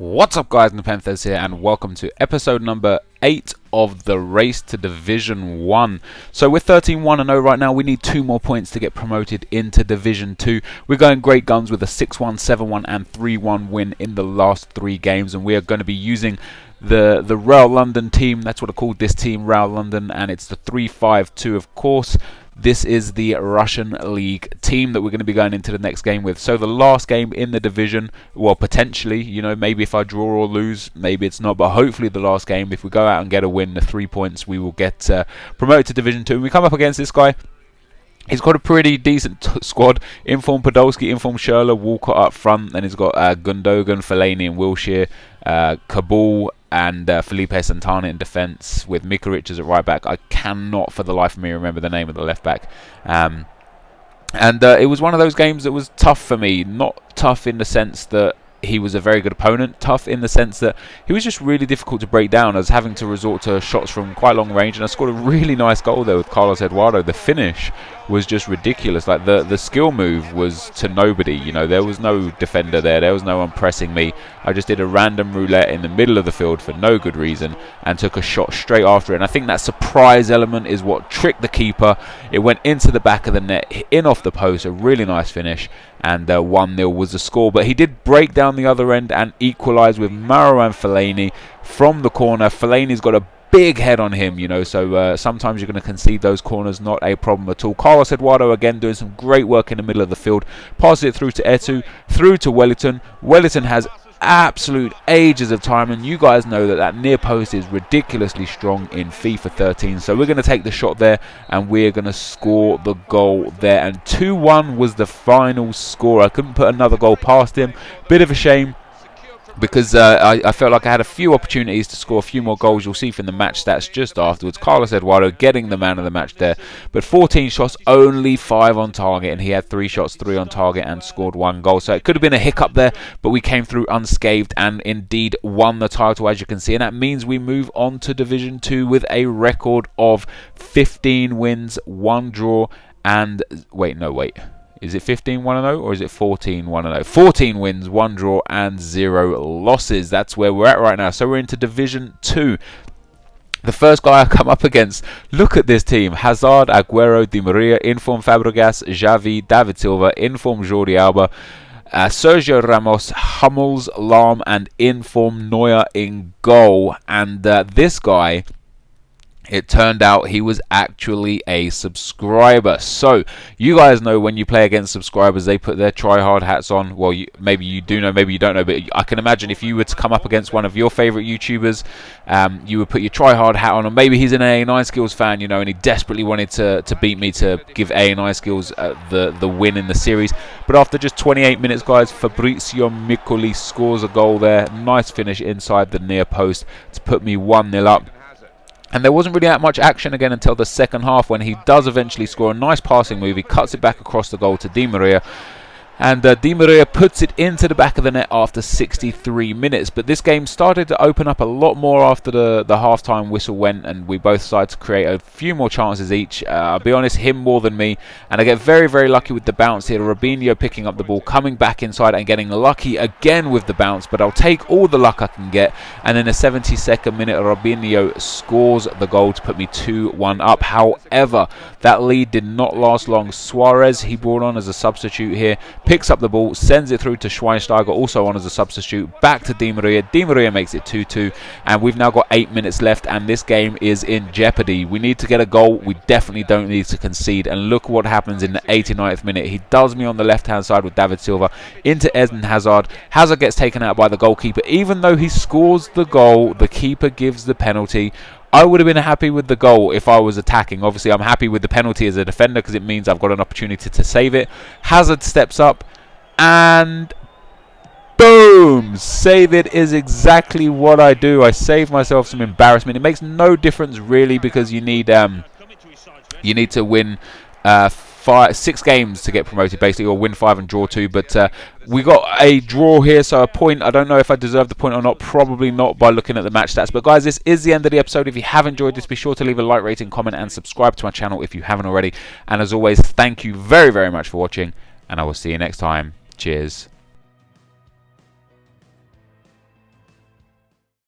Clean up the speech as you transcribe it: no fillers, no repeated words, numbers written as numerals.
What's up guys, NepentheZ here and welcome to episode number 8 of the race to Division 1. So we're 13-1-0 right now. We need 2 more points to get promoted into Division 2. We're going great guns with a 6-1, 7-1 and 3-1 win in the last 3 games, and we are going to be using the Real London team. That's what I called this team, Real London, and it's the 3-5-2 of course. This is the Russian League team that we're going to be going into the next game with. So the last game in the division, well, potentially, you know, maybe if I draw or lose, maybe it's not, but hopefully the last game, if we go out and get a win, the 3 points, we will get promoted to Division 2. And we come up against this guy. He's got a pretty decent squad. Informed Podolski, informed Schürrle, Walcott up front. Then he's got Gundogan, Fellaini and Wilshere, Kabul and Felipe Santana in defence with Mikaric as at right back. I cannot for the life of me remember the name of the left back. It was one of those games that was tough for me. Not tough in the sense that he was a very good opponent, tough in the sense that he was just really difficult to break down. I was having to resort to shots from quite long range, and I scored a really nice goal there with Carlos Eduardo. The finish was just ridiculous. Like the skill move was to nobody, you know. There was no defender there was no one pressing me. I just did a random roulette in the middle of the field for no good reason and took a shot straight after it, and I think that surprise element is what tricked the keeper. It went into the back of the net, in off the post, a really nice finish, and 1-0 was the score. But he did break down the other end and equalise with Marouane Fellaini from the corner. Fellaini's got a big head on him, you know, so sometimes you're going to concede those corners, not a problem at all. Carlos Eduardo again doing some great work in the middle of the field, passes it through to Etu, through to Wellington. Wellington has absolute ages of time, and you guys know that that near post is ridiculously strong in FIFA 13, so we're going to take the shot there and we're going to score the goal there, and 2-1 was the final score. I couldn't put another goal past him. Bit of a shame, because I felt like I had a few opportunities to score a few more goals. You'll see from the match stats just afterwards. Carlos Eduardo getting the man of the match there. But 14 shots, only 5 on target. And he had 3 shots, 3 on target and scored 1 goal. So it could have been a hiccup there, but we came through unscathed and indeed won the title, as you can see. And that means we move on to Division 2 with a record of 15 wins, 1 draw and... Wait. Is it 15-1-0 or is it 14-1-0? 14 wins, 1 draw and 0 losses. That's where we're at right now. So we're into Division 2. The first guy I come up against, look at this team. Hazard, Aguero, Di Maria, inform Fabregas, Xavi, David Silva, inform Jordi Alba, Sergio Ramos, Hummels, Lahm and inform Neuer in goal. And this guy... It turned out he was actually a subscriber. So, you guys know when you play against subscribers, they put their try-hard hats on. Well, maybe you do know, maybe you don't know, but I can imagine if you were to come up against one of your favourite YouTubers, you would put your try-hard hat on, or maybe he's an A9 Skills fan, you know, and he desperately wanted to beat me to give A9 Skills the win in the series. But after just 28 minutes, guys, Fabrizio Miccoli scores a goal there. Nice finish inside the near post to put me 1-0 up. And there wasn't really that much action again until the second half, when he does eventually score a nice passing move. He cuts it back across the goal to Di Maria. And Di Maria puts it into the back of the net after 63 minutes. But this game started to open up a lot more after the half-time whistle went, and we both started to create a few more chances each. I'll be honest, him more than me. And I get very, very lucky with the bounce here. Robinho picking up the ball, coming back inside and getting lucky again with the bounce. But I'll take all the luck I can get. And in the 72nd minute, Robinho scores the goal to put me 2-1 up. However, that lead did not last long. Suarez, he brought on as a substitute here. Picks up the ball, sends it through to Schweinsteiger, also on as a substitute, back to Di Maria. Di Maria makes it 2-2, and we've now got 8 minutes left, and this game is in jeopardy. We need to get a goal. We definitely don't need to concede, and look what happens in the 89th minute. He does me on the left-hand side with David Silva into Eden Hazard. Hazard gets taken out by the goalkeeper. Even though he scores the goal, the keeper gives the penalty. I would have been happy with the goal if I was attacking. Obviously, I'm happy with the penalty as a defender because it means I've got an opportunity to save it. Hazard steps up and boom! Save it is exactly what I do. I save myself some embarrassment. It makes no difference really, because you need to win 6 games to get promoted basically, or win 5 and draw 2, but we got a draw here, so a point. I don't know if I deserve the point or not, probably not by looking at the match stats. But guys, this is the end of the episode. If you have enjoyed this, be sure to leave a like, rating, comment and subscribe to my channel if you haven't already. And as always, thank you very, very much for watching, and I will see you next time. Cheers.